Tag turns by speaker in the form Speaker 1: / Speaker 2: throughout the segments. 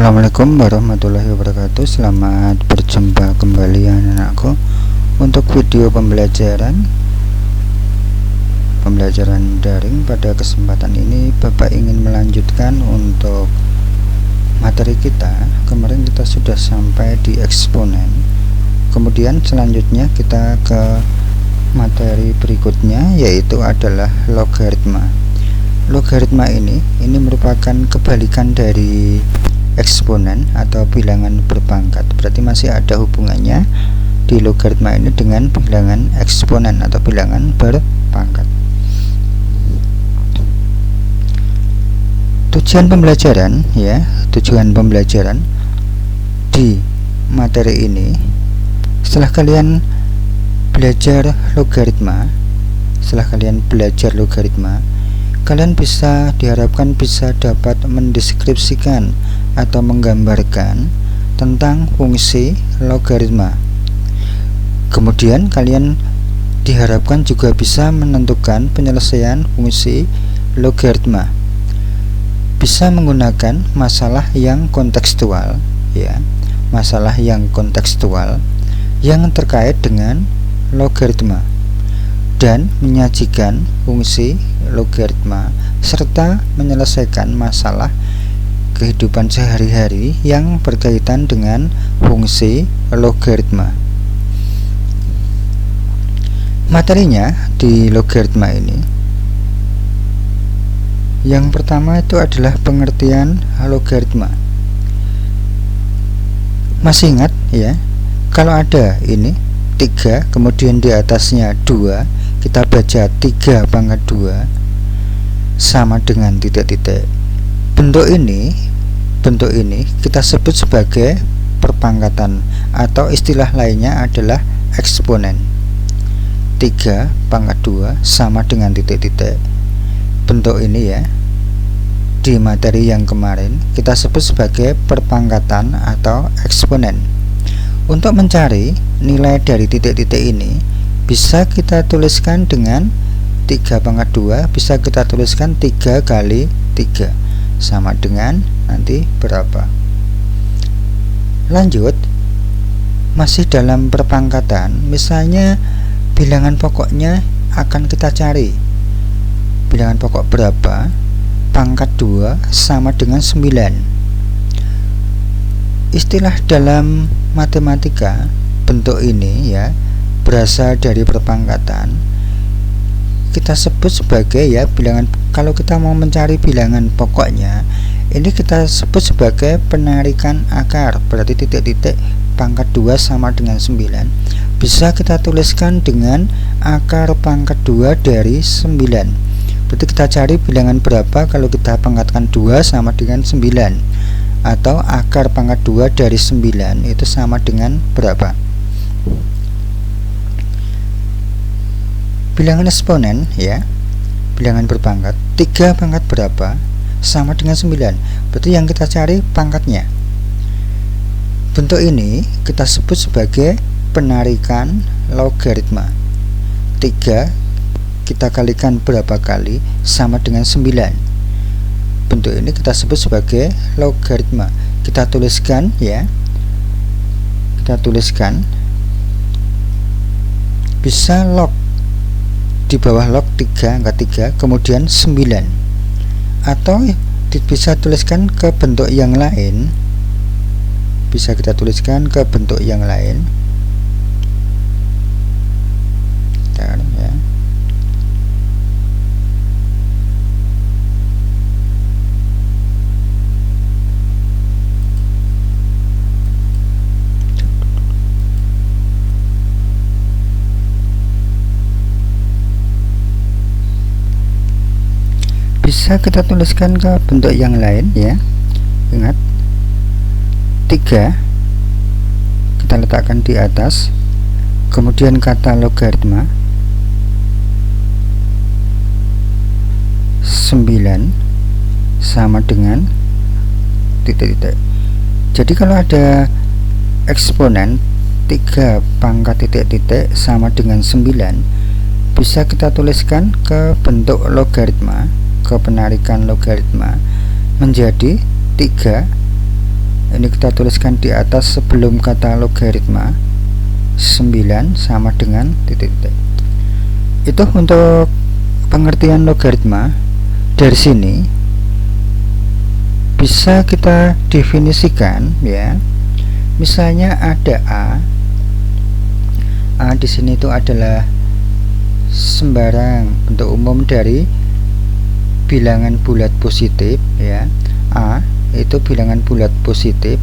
Speaker 1: Assalamualaikum warahmatullahi wabarakatuh. Selamat berjumpa kembali anak-anakku untuk video pembelajaran daring. Pada kesempatan ini Bapak ingin melanjutkan untuk materi kita. Kemarin kita sudah sampai di eksponen, kemudian selanjutnya kita ke materi berikutnya, yaitu adalah logaritma. Logaritma ini merupakan kebalikan dari eksponen atau bilangan berpangkat. Berarti masih ada hubungannya di logaritma ini dengan bilangan eksponen atau bilangan berpangkat. Tujuan pembelajaran di materi ini, setelah kalian belajar logaritma, kalian diharapkan bisa dapat mendeskripsikan atau menggambarkan tentang fungsi logaritma. Kemudian kalian diharapkan juga bisa menentukan penyelesaian fungsi logaritma, bisa menggunakan masalah yang kontekstual, yang terkait dengan logaritma, dan menyajikan fungsi logaritma serta menyelesaikan masalah kehidupan sehari-hari yang berkaitan dengan fungsi logaritma. Materinya di logaritma ini, yang pertama itu adalah pengertian logaritma. Masih ingat ya, kalau ada ini 3 kemudian di atasnya 2, kita baca 3 pangkat 2 sama dengan titik-titik. Bentuk ini kita sebut sebagai perpangkatan, atau istilah lainnya adalah eksponen. 3 pangkat 2 sama dengan titik-titik. Bentuk ini di materi yang kemarin kita sebut sebagai perpangkatan atau eksponen. Untuk mencari nilai dari titik-titik ini, bisa kita tuliskan dengan 3 pangkat 2, bisa kita tuliskan 3 kali 3 sama dengan nanti berapa. Lanjut, masih dalam perpangkatan, misalnya bilangan pokoknya akan kita cari. Bilangan pokok berapa? Pangkat 2 sama dengan 9. Istilah dalam matematika, bentuk ini berasal dari perpangkatan. Kita sebut sebagai bilangan. Kalau kita mau mencari bilangan pokoknya, ini kita sebut sebagai penarikan akar. Berarti titik-titik pangkat 2 sama dengan 9 bisa kita tuliskan dengan akar pangkat 2 dari 9. Berarti kita cari bilangan berapa kalau kita pangkatkan 2 sama dengan 9, atau akar pangkat 2 dari 9 itu sama dengan berapa. Bilangan eksponen bilangan berpangkat, 3 pangkat berapa sama dengan 9. Berarti yang kita cari pangkatnya. Bentuk ini kita sebut sebagai penarikan logaritma. 3 kita kalikan berapa kali sama dengan 9. Bentuk ini kita sebut sebagai logaritma. Kita tuliskan bisa log, di bawah log 3 angka 3 kemudian 9, atau bisa tuliskan ke bentuk yang lain. Bisa kita tuliskan ke bentuk yang lain. Bisa kita tuliskan ke bentuk yang lain Ingat, 3 kita letakkan di atas, kemudian kata logaritma, 9 sama dengan titik-titik. Jadi kalau ada eksponen 3 pangkat titik-titik sama dengan 9, bisa kita tuliskan ke bentuk logaritma, ke penarikan logaritma menjadi 3 Ini kita tuliskan di atas sebelum kata logaritma. 9 sama dengan titik-titik. Itu untuk pengertian logaritma. Dari sini bisa kita definisikan ya. Misalnya ada A di sini itu adalah sembarang bentuk umum dari bilangan bulat positif ya. A itu bilangan bulat positif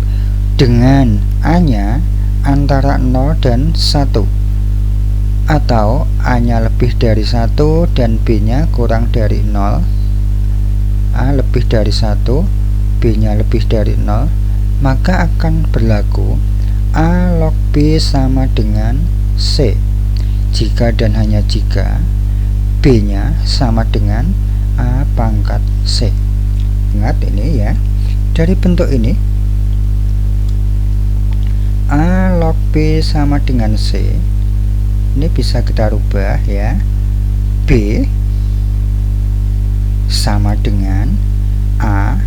Speaker 1: dengan A-nya antara 0 dan 1, atau A-nya lebih dari 1 dan B-nya kurang dari 0. A lebih dari 1, B-nya lebih dari 0, maka akan berlaku A log B sama dengan C jika dan hanya jika B-nya sama dengan A pangkat C. Ingat ini ya, dari bentuk ini A log B sama dengan C, ini bisa kita rubah ya, B sama dengan A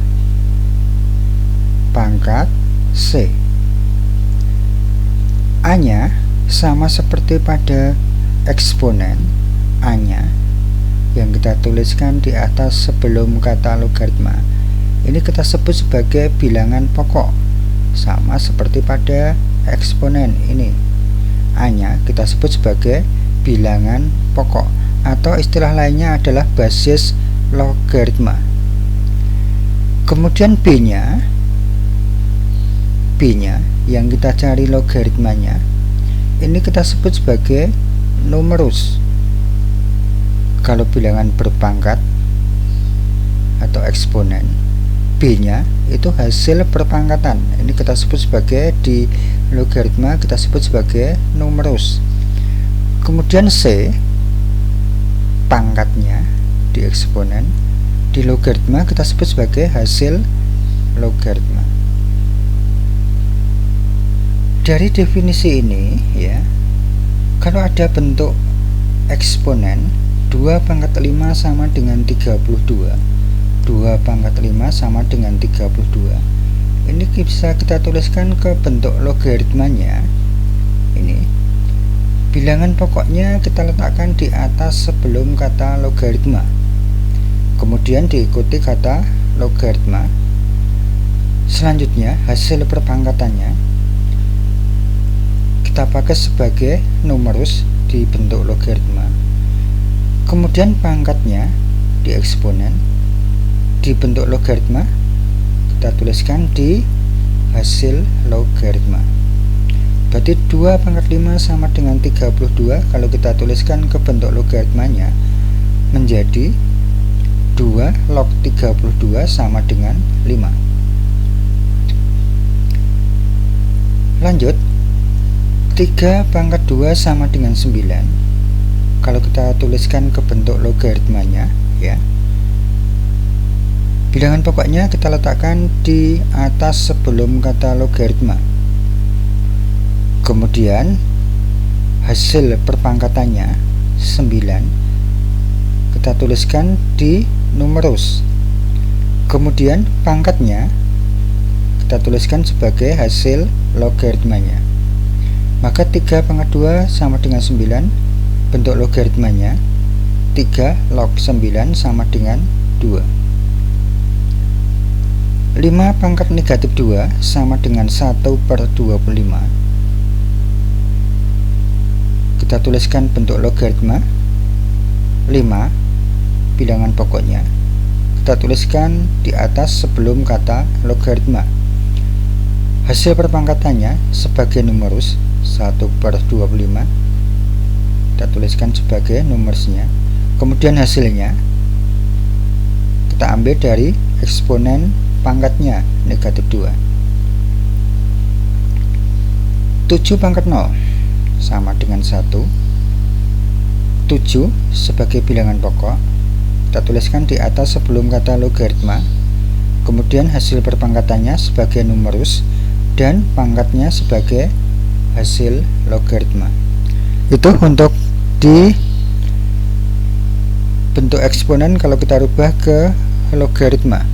Speaker 1: pangkat C. A nya sama seperti pada eksponen, A nya yang kita tuliskan di atas sebelum kata logaritma ini kita sebut sebagai bilangan pokok, sama seperti pada eksponen. Ini A nya kita sebut sebagai bilangan pokok, atau istilah lainnya adalah basis logaritma. Kemudian B nya yang kita cari logaritmanya ini kita sebut sebagai numerus. Kalau bilangan berpangkat atau eksponen, B nya itu hasil perpangkatan, ini kita sebut sebagai, di logaritma kita sebut sebagai numerus. Kemudian C pangkatnya di eksponen, di logaritma kita sebut sebagai hasil logaritma. Dari definisi ini ya, kalau ada bentuk eksponen 2 pangkat 5 sama dengan 32, 2 pangkat 5 sama dengan 32, ini bisa kita tuliskan ke bentuk logaritmanya. Ini bilangan pokoknya kita letakkan di atas sebelum kata logaritma, kemudian diikuti kata logaritma. Selanjutnya hasil perpangkatannya kita pakai sebagai numerus di bentuk logaritma, kemudian pangkatnya di eksponen di bentuk logaritma kita tuliskan di hasil logaritma. Berarti 2 pangkat 5 sama dengan 32 kalau kita tuliskan ke bentuk logaritmanya menjadi 2 log 32 sama dengan 5. Lanjut, 3 pangkat 2 sama dengan 9 kalau kita tuliskan ke bentuk logaritmanya ya, bilangan pokoknya kita letakkan di atas sebelum kata logaritma, kemudian hasil perpangkatannya 9 kita tuliskan di numerus, kemudian pangkatnya kita tuliskan sebagai hasil logaritmanya. Maka 3 pangkat 2 sama dengan 9, bentuk logaritmanya 3 log 9 sama dengan 2. 5 pangkat negatif 2 sama dengan 1/25. Kita tuliskan bentuk logaritma 5 bilangan pokoknya kita tuliskan di atas sebelum kata logaritma. Hasil perpangkatannya sebagai numerus 1/25 kita tuliskan sebagai numerusnya, kemudian hasilnya kita ambil dari eksponen pangkatnya negatif 2. 7 pangkat 0 sama dengan 1. 7 sebagai bilangan pokok kita tuliskan di atas sebelum kata logaritma, kemudian hasil perpangkatannya sebagai numerus dan pangkatnya sebagai hasil logaritma. Itu untuk di bentuk eksponen kalau kita rubah ke logaritma.